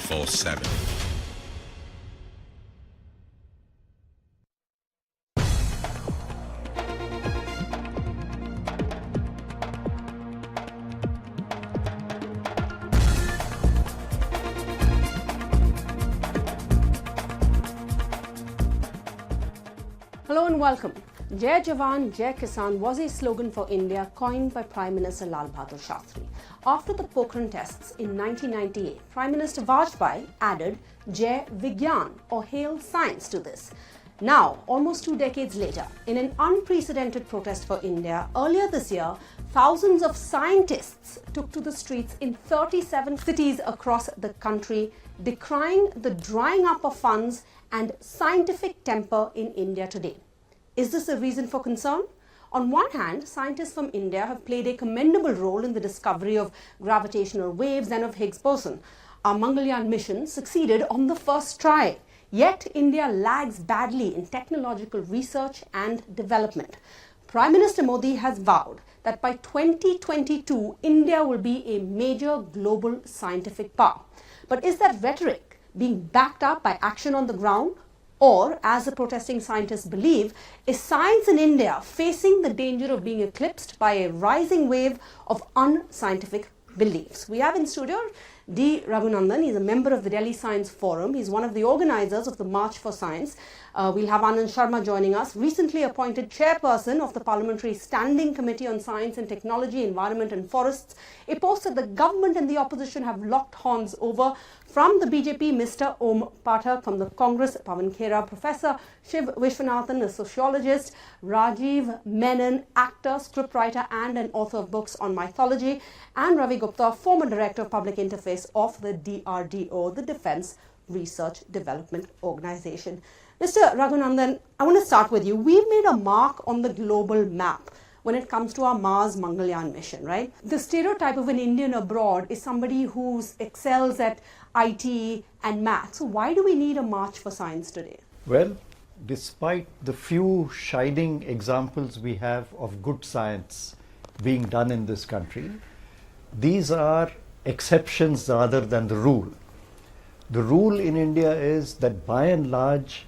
24/7. Hello and welcome. Jai Jawan, Jai Kisan was a slogan for India coined by Prime Minister Lal Bahadur Shastri. After the Pokhran tests in 1998, Prime Minister Vajpayee added Jai Vigyan or Hail Science to this. Now, almost 2 decades later, in an unprecedented protest for India, earlier this year, thousands of scientists took to the streets in 37 cities across the country, decrying the drying up of funds and scientific temper in India today. Is this a reason for concern? On one hand, scientists from India have played a commendable role in the discovery of gravitational waves and of Higgs boson. Our Mangalyaan mission succeeded on the first try. Yet, India lags badly in technological research and development. Prime Minister Modi has vowed that by 2022, India will be a major global scientific power. But is that rhetoric being backed up by action on the ground? Or, as the protesting scientists believe, is science in India facing the danger of being eclipsed by a rising wave of unscientific beliefs? We have in studio D. Raghunandan. He's a member of the Delhi Science Forum. He's one of the organizers of the March for Science. We'll have Anand Sharma joining us, recently appointed chairperson of the Parliamentary Standing Committee on Science and Technology, Environment and Forests, a post that the government and the opposition have locked horns over. From the BJP, Mr. Om Pathak; from the Congress, Pawan Khera; Professor Shiv Vishwanathan, a sociologist; Rajiv Menon, actor, scriptwriter and an author of books on mythology; and Ravi Gupta, former Director of Public Interface of the DRDO, the Defence Research Development Organization. Mr. Raghunandan, I want to start with you. We've made a mark on the global map when it comes to our Mars Mangalyaan mission, right? The stereotype of an Indian abroad is somebody who excels at IT and math. So why do we need a March for Science today? Well, despite the few shining examples we have of good science being done in this country, these are exceptions rather than the rule. The rule in India is that by and large,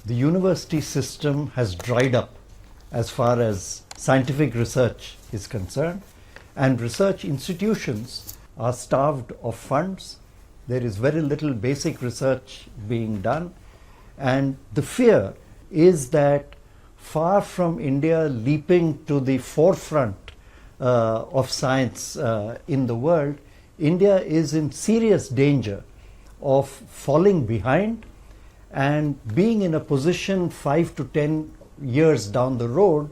the university system has dried up as far as scientific research is concerned, and research institutions are starved of funds. There is very little basic research being done, and the fear is that far from India leaping to the forefront of science in the world, India is in serious danger of falling behind and being in a position 5 to 10 years down the road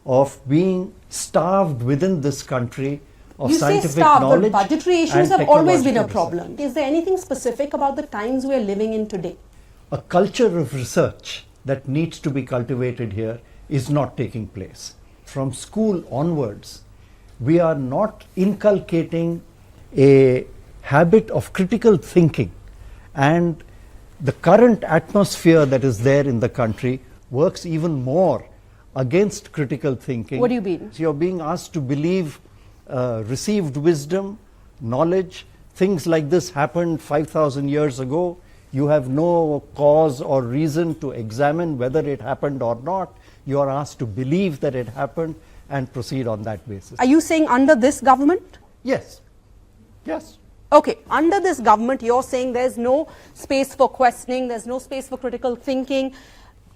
of being starved within this country of scientific knowledge. But budgetary issues have always been a problem. Is there anything specific about the times we are living in today? A culture of research that needs to be cultivated here is not taking place. From school onwards, we are not inculcating a habit of critical thinking, and the current atmosphere that is there in the country works even more against critical thinking. What do you mean? So you're being asked to believe received wisdom, knowledge. Things like this happened 5,000 years ago. You have no cause or reason to examine whether it happened or not. You are asked to believe that it happened and proceed on that basis. Are you saying under this government? Yes. Yes. Okay, under this government, you're saying there's no space for questioning, there's no space for critical thinking.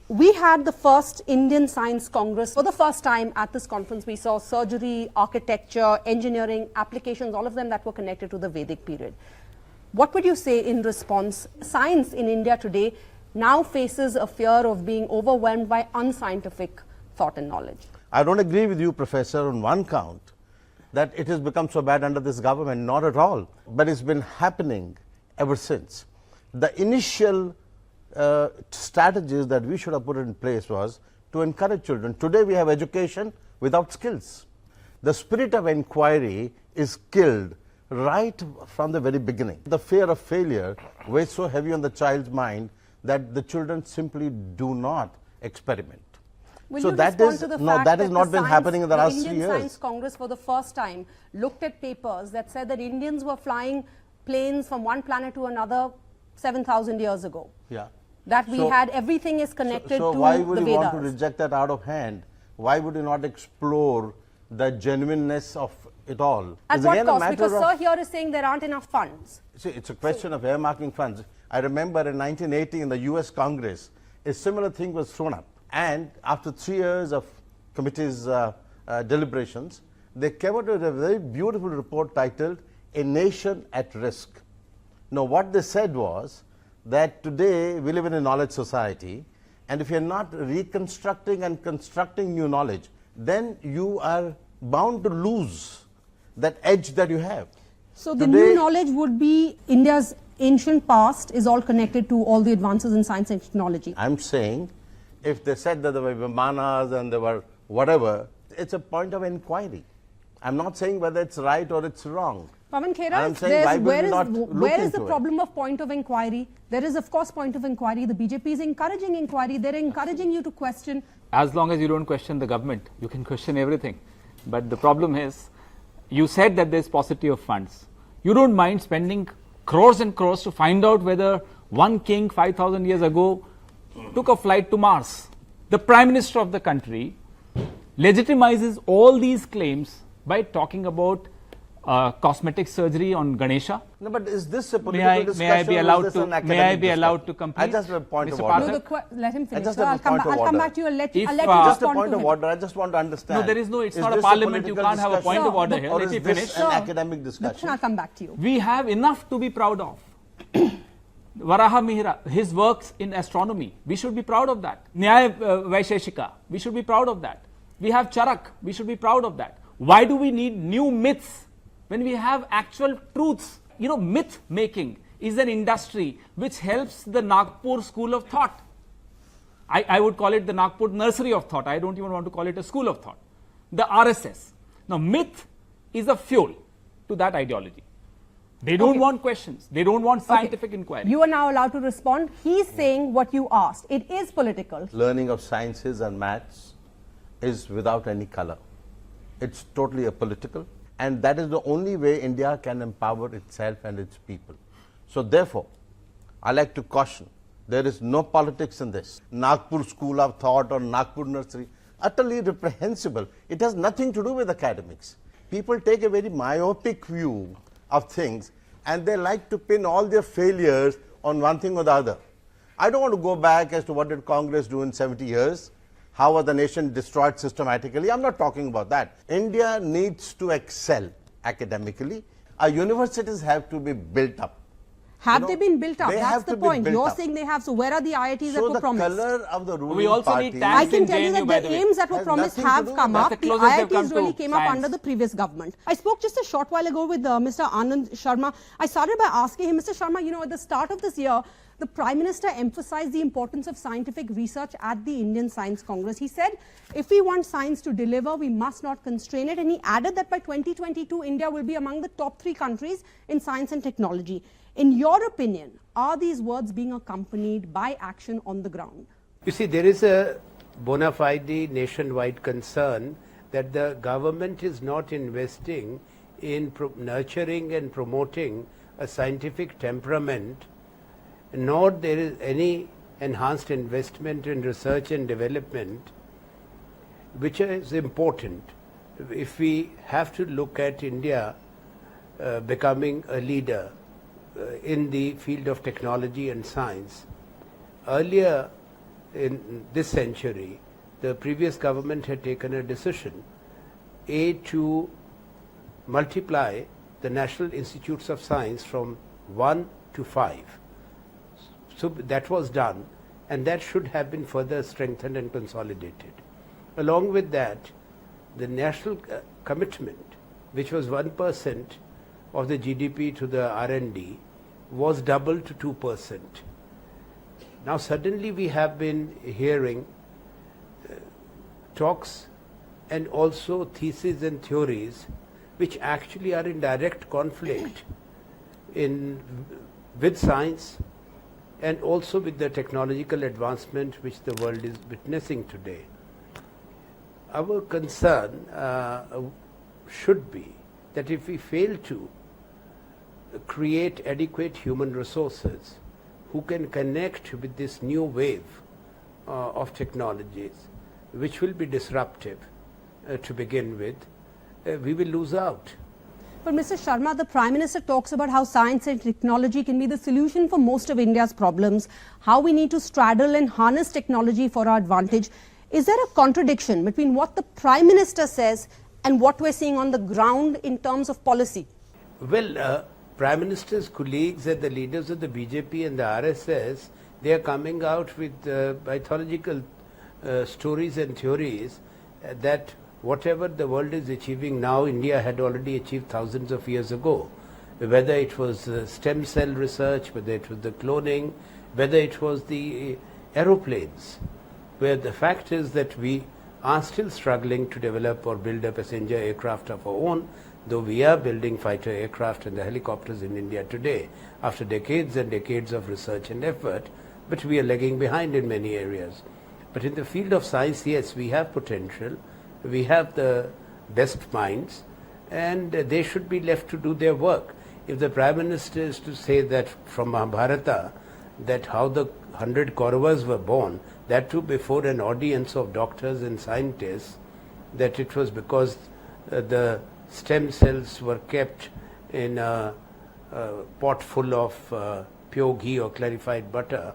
We had the first Indian Science Congress. For the first time at this conference, we saw surgery, architecture, engineering, applications, all of them that were connected to the Vedic period. What would you say in response? Science in India today now faces a fear of being overwhelmed by unscientific thought and knowledge. I don't agree with you, Professor, on one count, that it has become so bad under this government. Not at all. But it's been happening ever since. The initial strategies that we should have put in place was to encourage children. Today we have education without skills. The spirit of inquiry is killed right from the very beginning. The fear of failure weighs so heavy on the child's mind that the children simply do not experiment. Will you respond to the fact that has not been happening in the last 3 years. The Indian Science Congress for the first time looked at papers that said that Indians were flying planes from one planet to another 7,000 years ago. Yeah. That we So- had everything is connected so to why would the you want to Vedas. reject that out of hand? Why would you not explore the genuineness of it all? At It's what again a cost? matter Because of- Sir here is saying there aren't enough funds. See, it's a question of earmarking funds. I remember in 1980 in the US Congress, a similar thing was thrown up. And after 3 years of committees' deliberations, they came out with a very beautiful report titled A Nation at Risk. Now, what they said was that today we live in a knowledge society, and if you're not reconstructing and constructing new knowledge, then you are bound to lose that edge that you have. So the Today- new knowledge would be India's ancient past is all connected to all the advances in science and technology. I'm saying if they said that there were Vimanas and there were whatever, it's a point of inquiry. I'm not saying whether it's right or it's wrong. Pavan Khera, I'm saying why would we not look where is the into it? problem of point of inquiry? There is, of course, point of inquiry. The BJP is encouraging inquiry. They're encouraging you to question. As long as you don't question the government, you can question everything. But the problem is, you said that there's paucity of funds. You don't mind spending crores and crores to find out whether one king 5,000 years ago took a flight to Mars. The Prime Minister of the country legitimizes all these claims by talking about cosmetic surgery on Ganesha. No, but is this a political May I discussion be or allowed is this to- an may I academic be allowed discussion? to complete, I just have a point Mr. of Pathak? order. Let him finish. just Sir, have a I'll come point back. of I'll come order. back to you. I'll let If, you Just a respond point to of him. order. I just want to understand. No, there is no, it's Is not a this parliament. You political can't have a point discussion of order here. Or Let is me this finish. an academic Bhushan, discussion? I'll come back to you. We have enough to be proud of. Varaha Mihra, his works in astronomy, we should be proud of that. Nyaya Vaisheshika, we should be proud of that. We have Charak, we should be proud of that. Why do we need new myths when we have actual truths? You know, myth making is an industry which helps the Nagpur school of thought. I would call it the Nagpur nursery of thought. I don't even want to call it a school of thought. The RSS. Now, myth is a fuel to that ideology. They don't want questions. They don't want scientific inquiry. You are now allowed to respond. He's saying what you asked. It is political. Learning of sciences and maths is without any color. It's totally apolitical, and that is the only way India can empower itself and its people. So therefore, I like to caution, there is no politics in this. Nagpur School of Thought or Nagpur Nursery, utterly reprehensible. It has nothing to do with academics. People take a very myopic view of things, and they like to pin all their failures on one thing or the other. I don't want to go back as to what did Congress do in 70 years. How was the nation destroyed systematically? I'm not talking about that. India needs to excel academically. Our universities have to be built up. Have they been built up? they That's have the to be point. built You're up. saying they have. So where are the IITs that So were the promised? color of the ruling We also need party tanks I can in tell you JNU, by that the the way. aims that were Has promised nothing to have do with come that. up. That's The the closest they've come IITs to really came up science. under the previous government. I spoke just a short while ago with Mr. Anand Sharma. I started by asking him, Mr. Sharma, you know, at the start of this year, the Prime Minister emphasized the importance of scientific research at the Indian Science Congress. He said, if we want science to deliver, we must not constrain it. And he added that by 2022, India will be among the top 3 countries in science and technology. In your opinion, are these words being accompanied by action on the ground? You see, there is a bona fide nationwide concern that the government is not investing in nurturing and promoting a scientific temperament, nor there is any enhanced investment in research and development, which is important. If we have to look at India becoming a leader in the field of technology and science, earlier in this century, the previous government had taken a decision, to multiply the National Institutes of Science from 1 to 5. So that was done, and that should have been further strengthened and consolidated. Along with that, the national commitment, which was 1% of the GDP to the R&D, was doubled to 2%. Now suddenly we have been hearing talks and also theses and theories which actually are in direct conflict with science and also with the technological advancement which the world is witnessing today. Our concern should be that if we fail to create adequate human resources who can connect with this new wave of technologies, which will be disruptive to begin with, we will lose out. But Mr. Sharma, the Prime Minister talks about how science and technology can be the solution for most of India's problems, how we need to straddle and harness technology for our advantage. Is there a contradiction between what the Prime Minister says and what we're seeing on the ground in terms of policy? Well, Prime Minister's colleagues and the leaders of the BJP and the RSS, they are coming out with mythological stories and theories that whatever the world is achieving now, India had already achieved thousands of years ago. Whether it was stem cell research, whether it was the cloning, whether it was the aeroplanes, where the fact is that we are still struggling to develop or build a passenger aircraft of our own, though we are building fighter aircraft and the helicopters in India today after decades and decades of research and effort, but we are lagging behind in many areas. But in the field of science, yes, we have potential, we have the best minds, and they should be left to do their work. If the Prime Minister is to say that from Mahabharata, that how the 100 Kauravas were born, that too before an audience of doctors and scientists, that it was because the stem cells were kept in a pot full of pure ghee or clarified butter,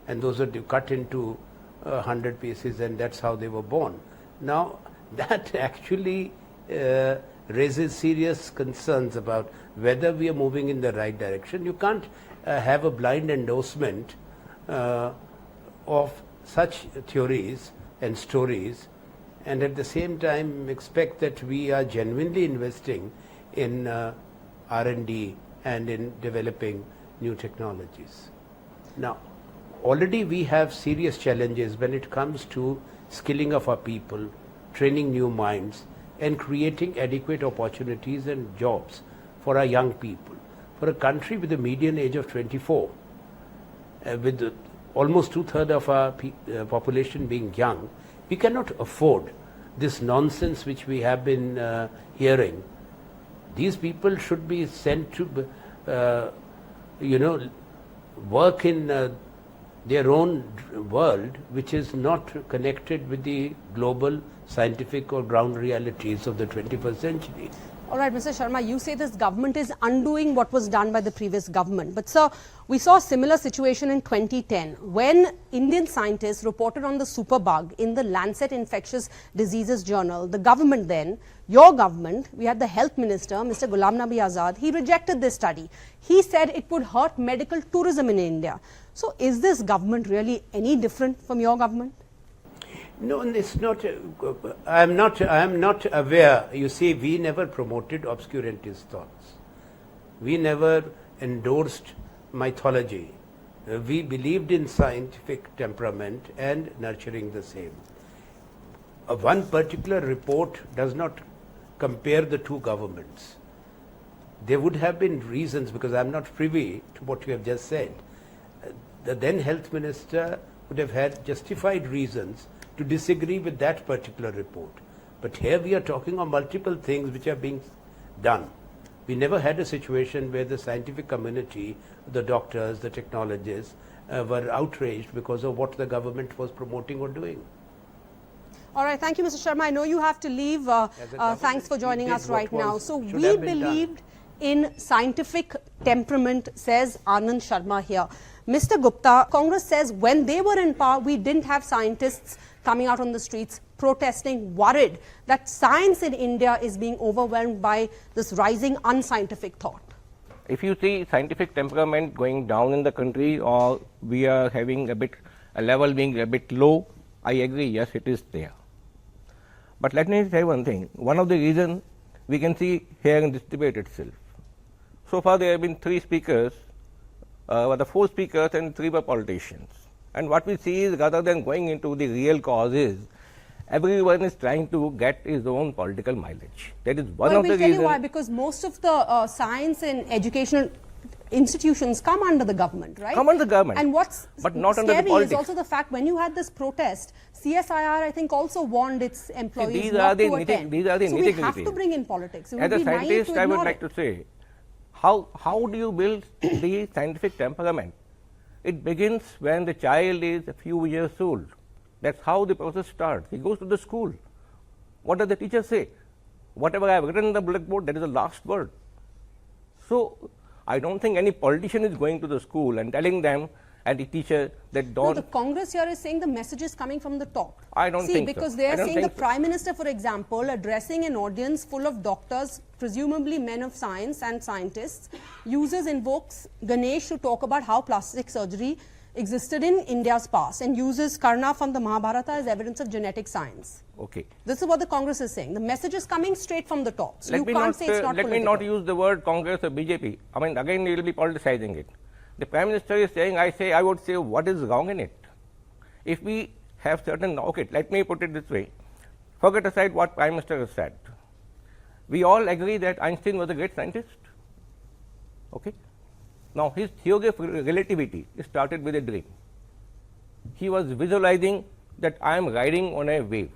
and those were cut into 100 pieces, and that's how they were born. Now, that actually raises serious concerns about whether we are moving in the right direction. You can't have a blind endorsement of such theories and stories and at the same time expect that we are genuinely investing in R&D and in developing new technologies. Now, already we have serious challenges when it comes to skilling of our people, training new minds, and creating adequate opportunities and jobs for our young people. For a country with a median age of 24, with almost 2/3 of our population being young, we cannot afford this nonsense which we have been hearing. These people should be sent to, work in their own world, which is not connected with the global scientific or ground realities of the 21st century. All right, Mr. Sharma, you say this government is undoing what was done by the previous government. But sir, we saw a similar situation in 2010 when Indian scientists reported on the superbug in the Lancet Infectious Diseases Journal. The government then, your government, we had the health minister, Mr. Ghulam Nabi Azad, he rejected this study. He said it would hurt medical tourism in India. So is this government really any different from your government? No, it's not. I am not aware. You see, we never promoted obscurantist thoughts. We never endorsed mythology. We believed in scientific temperament and nurturing the same. One particular report does not compare the two governments. There would have been reasons, because I am not privy to what you have just said. The then health minister would have had justified reasons to disagree with that particular report. But here we are talking of multiple things which are being done. We never had a situation where the scientific community, the doctors, the technologists were outraged because of what the government was promoting or doing. All right, thank you, Mr. Sharma. I know you have to leave. Thanks for joining us right now. So we believed in scientific temperament, says Anand Sharma here. Mr. Gupta, Congress says when they were in power, we didn't have scientists coming out on the streets protesting, worried that science in India is being overwhelmed by this rising unscientific thought. If you see scientific temperament going down in the country, or we are having a level being a bit low, I agree, yes, it is there. But let me say one thing. One of the reasons we can see here in this debate itself. So far there have been 3 speakers, the 4 speakers and 3 were politicians. And what we see is, rather than going into the real causes, everyone is trying to get his own political mileage. That is one of the reasons. We'll tell you why, because most of the science and educational institutions come under the government, right? Come under the government. And what's but not scary under the politics. is also the fact when you had this protest, CSIR I think also warned its employees These not are the to attend. These are the so we have to bring in politics. It As would a be naive scientist, to I would ignore like it. to say, How do you build the scientific temperament? It begins when the child is a few years old. That's how the process starts. He goes to the school. What does the teacher say? Whatever I have written on the blackboard, that is the last word. So I don't think any politician is going to the school and telling them and the teacher that No, don't. the Congress here is saying the message is coming from the top. I don't think so. because they I are don't saying the think so. Prime Minister, for example, addressing an audience full of doctors, presumably men of science and scientists, invokes Ganesh to talk about how plastic surgery existed in India's past and uses Karna from the Mahabharata as evidence of genetic science. Okay. This is what the Congress is saying. The message is coming straight from the top. So Let you me can't not, say it's not let me political. not use the word Congress or BJP. I mean, again, we will be politicizing it. The Prime Minister is saying, I would say, what is wrong in it? If we have certain, okay, let me put it this way. Forget aside what Prime Minister has said. We all agree that Einstein was a great scientist. Okay? Now, his theory of relativity started with a dream. He was visualizing that I am riding on a wave.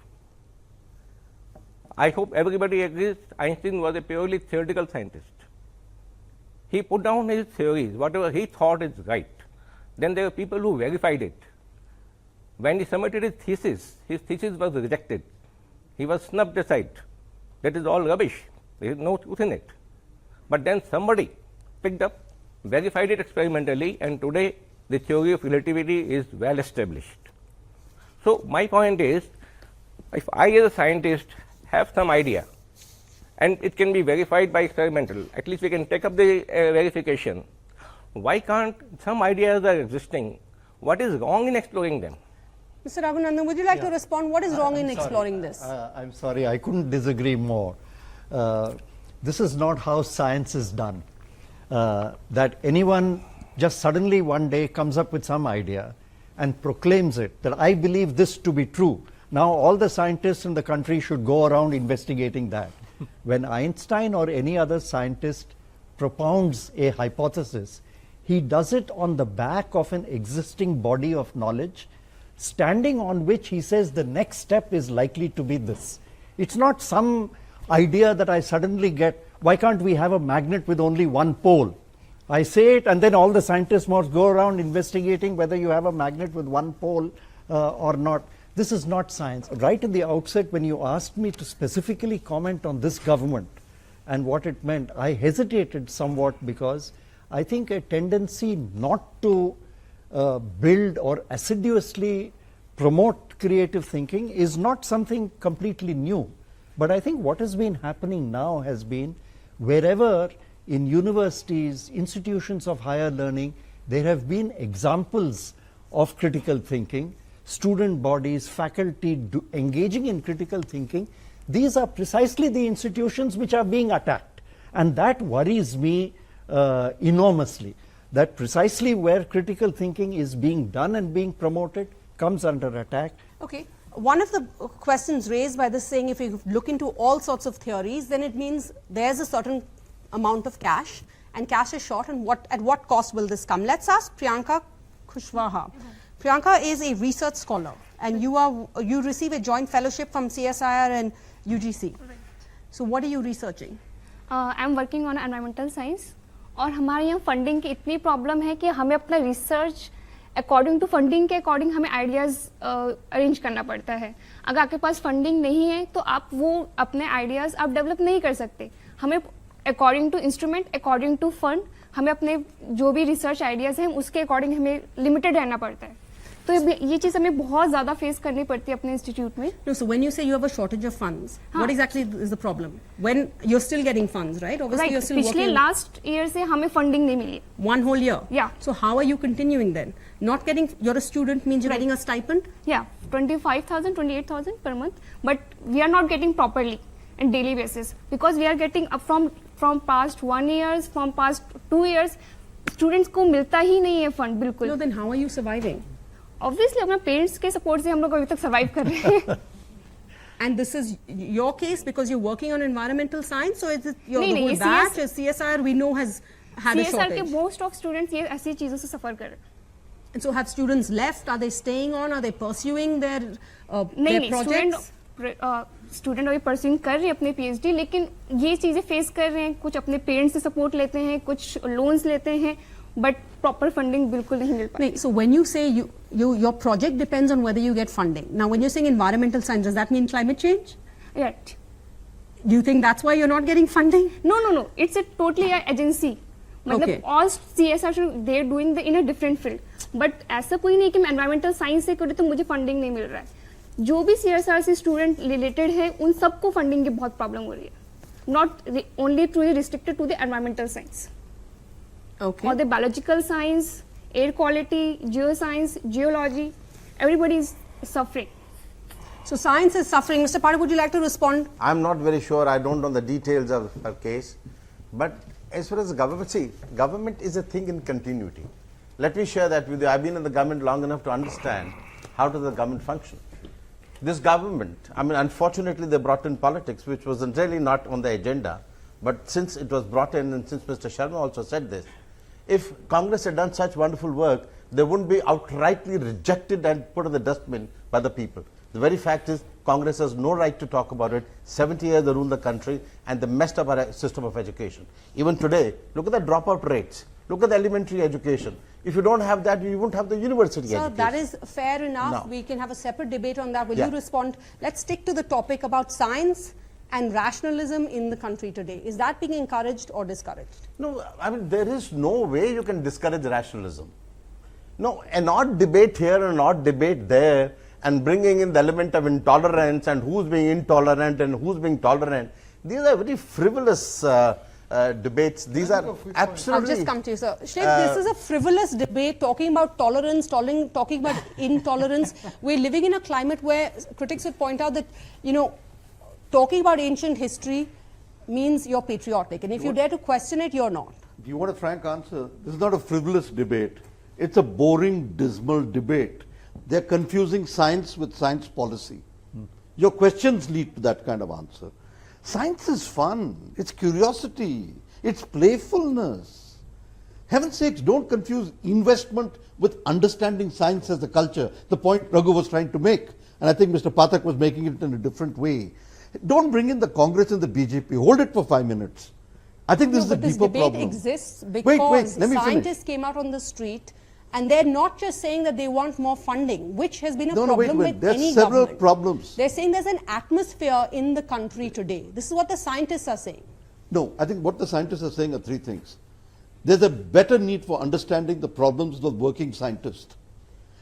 I hope everybody agrees Einstein was a purely theoretical scientist. He put down his theories, whatever he thought is right. Then there were people who verified it. When he submitted his thesis was rejected. He was snubbed aside. That is all rubbish. There is no truth in it. But then somebody picked up, verified it experimentally, and today the theory of relativity is well established. So my point is, if I as a scientist have some idea, and it can be verified by experimental, at least we can take up the verification. Why can't some ideas are existing? What is wrong in exploring them? Mr. Raghunandan, would you like to respond? What is wrong in exploring this? I'm sorry, I couldn't disagree more. This is not how science is done. That anyone just suddenly one day comes up with some idea and proclaims it, that I believe this to be true. Now all the scientists in the country should go around investigating that. When Einstein or any other scientist propounds a hypothesis, he does it on the back of an existing body of knowledge, standing on which he says the next step is likely to be this. It's not some idea that I suddenly get, why can't we have a magnet with only one pole? I say it and then all the scientists must go around investigating whether you have a magnet with one pole or not. This is not science. Right in the outset, when you asked me to specifically comment on this government and what it meant, I hesitated somewhat because I think a tendency not to build or assiduously promote creative thinking is not something completely new. But I think what has been happening now has been wherever in universities, institutions of higher learning, there have been examples of critical thinking, student bodies, faculty engaging in critical thinking. These are precisely the institutions which are being attacked. And that worries me enormously, that precisely where critical thinking is being done and being promoted comes under attack. Okay. One of the questions raised by this saying, if you look into all sorts of theories, then it means there's a certain amount of cash and cash is short, and at what cost will this come? Let's ask Priyanka Kushwaha. Priyanka is a research scholar and you receive a joint fellowship from CSIR and UGC. So what are you researching? I'm working on environmental science और हमारे यहाँ funding की इतनी problem है कि हमें अपना research according to funding के अकॉर्डिंग हमें आइडियाज़ अरेंज करना पड़ता है. अगर आपके पास फंडिंग नहीं है तो आप वो अपने आइडियाज़ आप डेवलप नहीं कर सकते. हमें according to instrument, according to fund, हमें अपने जो भी रिसर्च आइडियाज़ हैं उसके अकॉर्डिंग हमें लिमिटेड रहना पड़ता है. तो ये चीज़ हमें बहुत ज़्यादा फेस करनी पड़ती है अपने इंस्टीट्यूट में. No, so when you say you have a shortage of funds, what exactly is the problem? When you're still getting funds, right? Obviously Right. you're still पिछले working लास्ट ईयर से हमें funding नहीं मिली. one whole year. Yeah. So how are you continuing then? Not getting, you're a student means you're getting a stipend? Yeah, 25,000, 28,000 per month, but we are not getting properly on daily basis because we are getting up from past 1 years, from past 2 years, students को मिलता ही नहीं है fund बिल्कुल. No, then how are you surviving? Obviously अपने parents के support से हम लोग अभी तक सर्वाइव कर रहे हैं. And this is your case because you're working on environmental science, or is it your नहीं, the whole ये batch? CSIR we know has had a CSR के shortage. मोस्ट ऑफ स्टूडेंट्स ये ऐसी चीज़ों से सफ़र कर रहे हैं. And so have students left? Are they staying on? Are they pursuing their नहीं projects? स्टूडेंट अभी परस्यूइंग कर रहे हैं अपने पीएचडी, लेकिन ये चीज़ें फेस कर रहे हैं, कुछ अपने पेरेंट्स से सपोर्ट लेते हैं, कुछ लोन्स लेते हैं, बट प्रॉपर फंडिंग बिल्कुल नहीं मिल पाती. So when you say your project depends on whether you get funding. Now when you're saying environmental science, does that mean climate change? Right. Do you think that's why you're not getting funding? No. It's a totally a agency. मतलब Okay. all CSR they're doing in a different field. But ऐसा कोई नहीं कि मैं environmental science से करूँ तो मुझे funding नहीं मिल रहा है. जो भी CSR से स्टूडेंट रिलेटेड है उन सबको फंडिंग की बहुत प्रॉब्लम हो रही है. Not only truly restricted to the environmental science. Okay. Or the biological science, air quality, geoscience, geology, everybody is suffering. So science is suffering. Mr. Pathak, would you like to respond? I'm not very sure, I don't know the details of her case, but as far as the government, see, government is a thing in continuity. Let me share that with you. I've been in the government long enough to understand how does the government function. This government, I mean, unfortunately they brought in politics, which was really not on the agenda, but since it was brought in, and since Mr. Sharma also said this, if Congress had done such wonderful work, they wouldn't be outrightly rejected and put in the dustbin by the people. The very fact is, Congress has no right to talk about it. 70 years they ruled the country and they messed up our system of education. Even today, look at the dropout rates. Look at the elementary education. If you don't have that, you won't have the university Sir, education. that is fair enough. No. We can have a separate debate on that. Will Yeah. you respond? Let's stick to the topic about science and rationalism in the country today. Is that being encouraged or discouraged? No, I mean, there is no way you can discourage rationalism. No, an odd debate here and an odd debate there, and bringing in the element of intolerance and who's being intolerant and who's being tolerant, these are very frivolous debates. These are absolutely... I'll just come to you, sir. Sheikh, this is a frivolous debate talking about tolerance, talking about intolerance. We're living in a climate where critics would point out that, you know, talking about ancient history means you're patriotic. And if you dare to question it, you're not. If you want a frank answer, this is not a frivolous debate. It's a boring, dismal debate. They're confusing science with science policy. Your questions lead to that kind of answer. Science is fun. It's curiosity. It's playfulness. Heaven's sakes, don't confuse investment with understanding science as a culture. The point Raghu was trying to make. And I think Mr. Pathak was making it in a different way. Don't bring in the Congress and the BJP. Hold it for 5 minutes. I think this is a but this deeper debate problem. exists because Wait, let me scientists finish. came out on the street and they're not just saying that they want more funding, which has been a No, problem wait. with There's any several government. problems. They're saying there's an atmosphere in the country today. This is what the scientists are saying. No, I think what the scientists are saying are 3 things. There's a better need for understanding the problems of the working scientist,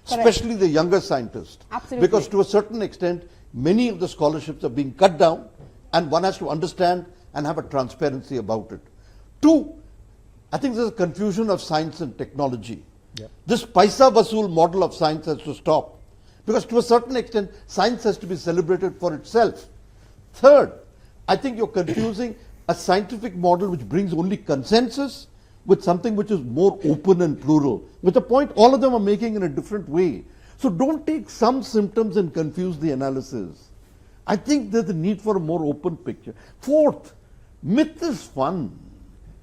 Correct. especially the younger scientist. Absolutely. Because to a certain extent, many of the scholarships are being cut down and one has to understand and have a transparency about it. 2, I think there's a confusion of science and technology. This Paisa Vasool model of science has to stop. Because to a certain extent, science has to be celebrated for itself. 3rd, I think you're confusing a scientific model which brings only consensus with something which is more open and plural, with a point all of them are making in a different way. So don't take some symptoms and confuse the analysis. I think there's a need for a more open picture. 4th, myth is fun.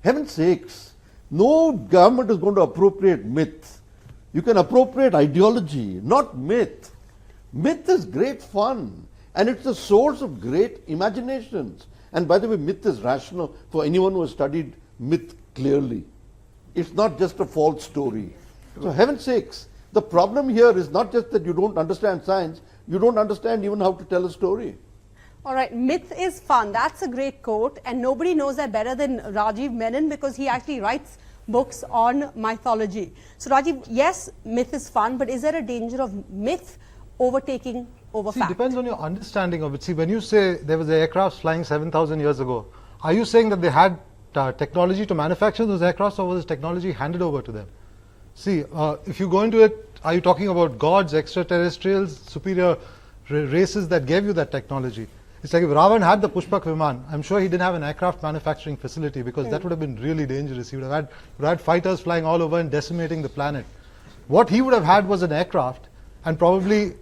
Heaven's sakes, no government is going to appropriate myth. You can appropriate ideology, not myth. Myth is great fun and it's the source of great imaginations. And by the way, myth is rational for anyone who has studied myth clearly. It's not just a false story. So heaven's sakes, the problem here is not just that you don't understand science, you don't understand even how to tell a story. All right, myth is fun. That's a great quote, and nobody knows that better than Rajiv Menon because he actually writes books on mythology. So Rajiv, yes, myth is fun, but is there a danger of myth overtaking over See, fact? it depends on your understanding of it. See, when you say there was aircraft flying 7,000 years ago, are you saying that they had technology to manufacture those aircrafts, or was this technology handed over to them? See, if you go into it, are you talking about gods, extraterrestrials, superior races that gave you that technology? It's like if Ravan had the Pushpak Viman, I'm sure he didn't have an aircraft manufacturing facility because that would have been really dangerous. He would have had fighters flying all over and decimating the planet. What he would have had was an aircraft and probably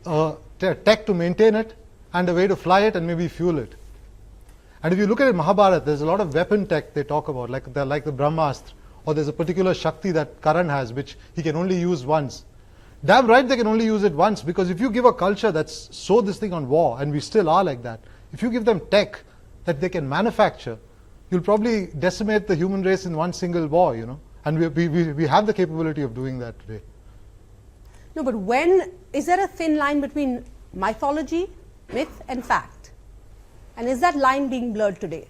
tech to maintain it and a way to fly it and maybe fuel it. And if you look at it, Mahabharata, there's a lot of weapon tech they talk about, like the Brahmastra, or there's a particular Shakti that Karan has, which he can only use once. Damn right they can only use it once, because if you give a culture that's sold this thing on war, and we still are like that, If you give them tech that they can manufacture, you'll probably decimate the human race in one single war, you know. And we have the capability of doing that today. No, but is there a thin line between mythology, myth, and fact? And is that line being blurred today?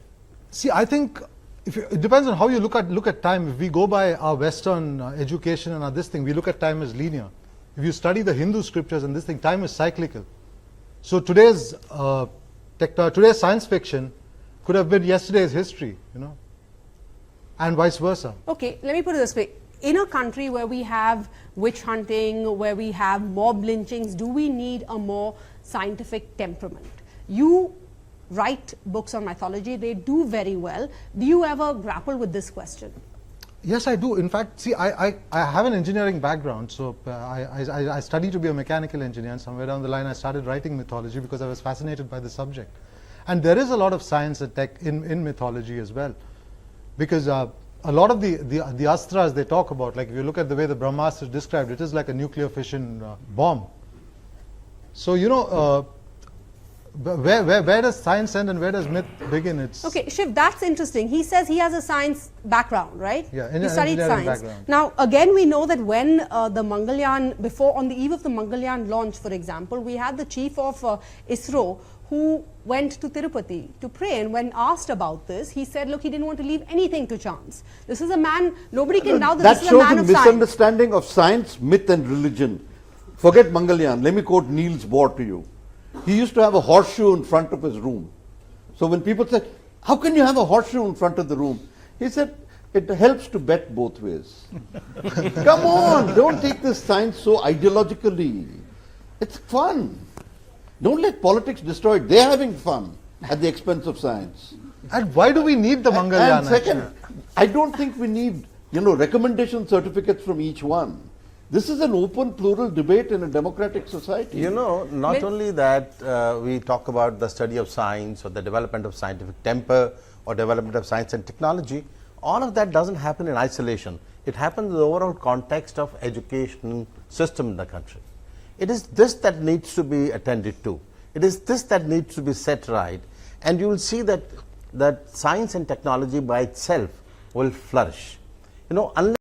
See, I think it depends on how you look at time. If we go by our Western education and this thing, we look at time as linear. If you study the Hindu scriptures and this thing, time is cyclical. So today's science fiction could have been yesterday's history, you know, and vice versa. Okay, let me put it this way. In a country where we have witch hunting, where we have mob lynchings, do we need a more scientific temperament? You write books on mythology, they do very well. Do you ever grapple with this question? Yes, I do. In fact, see, I have an engineering background, so I studied to be a mechanical engineer, and somewhere down the line I started writing mythology because I was fascinated by the subject. And there is a lot of science and tech in mythology as well, because a lot of the astras they talk about, like if you look at the way the Brahmastra is described, it is like a nuclear fission bomb. So, you know, where does science end and where does myth begin? Okay, Shiv, that's interesting. He says he has a science background, right? Yeah, he studied science. Background. Now, again, we know that when the Mangalyaan, on the eve of the Mangalyaan launch, for example, we had the chief of ISRO who went to Tirupati to pray, and when asked about this, he said, look, he didn't want to leave anything to chance. This is a man, nobody can doubt that this is a man of That shows a science. misunderstanding of science, myth and religion. Forget Mangalyaan. Let me quote Niels Bohr to you. He used to have a horseshoe in front of his room. So when people said, how can you have a horseshoe in front of the room? He said, it helps to bet both ways. Come on, don't take this science so ideologically. It's fun. Don't let politics destroy it. They're having fun at the expense of science. And why do we need the Mangalyaan? And second, I don't think we need, recommendation certificates from each one. This is an open, plural debate in a democratic society. You know, not only that we talk about the study of science or the development of scientific temper or development of science and technology, all of that doesn't happen in isolation. It happens in the overall context of education system in the country. It is this that needs to be attended to. It is this that needs to be set right. And you will see that science and technology by itself will flourish. You know, unless